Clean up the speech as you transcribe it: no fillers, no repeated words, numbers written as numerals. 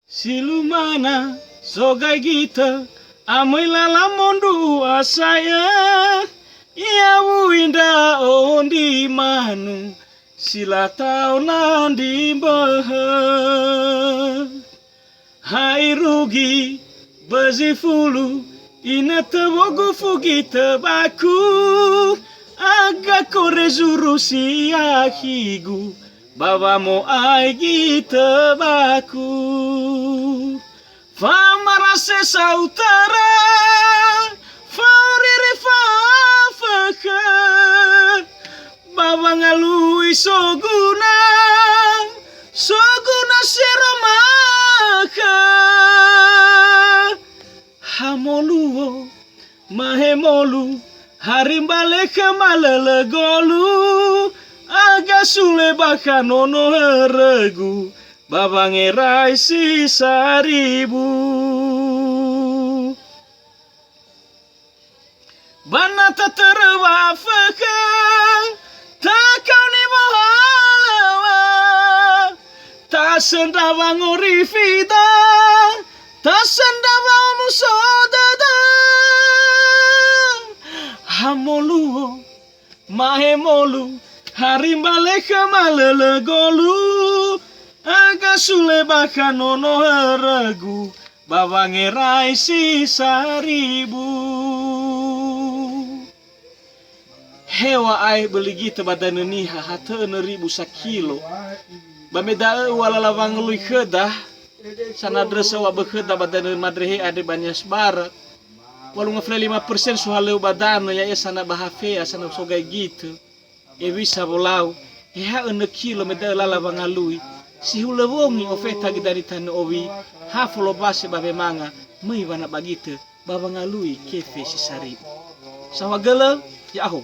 Silumana sogai gita amai lala mondu asaya ia winda ondi manu sila tau nandi baha hai rugi bazifulu ina tawogu fugi tabaku aga kore zuru siahigu babamo ai gita baku famarase sautara fauriri fafaka baba ngalui soguna seromaka hamoluo mahemolu harimbale kemalele golu aga sule baka nono heregu baba ngerai si saribu bana taterwafaka takau ni mohalawa tasendawa ngorifida tasendawa musodada hamoluo mahemolu harimbale kemalele golu aga sule baka nono heragu baba ngerai si saribu hewa ai beli gita badan niha hata 6.000 sakilo bameda wala lawang lui kedah sana dresa wa bekedah badan madrehe ade banyas barat walau ngefle 5% suhaleu badan ya sana bahafea sana sogai gitu e bisa bolau ha 1 kilo meda lawang lui si hulewongi ofeta gidari tanu owi haflo base babe manga mai wana bagite baba ngalui kefe si saribu sama gele ya aho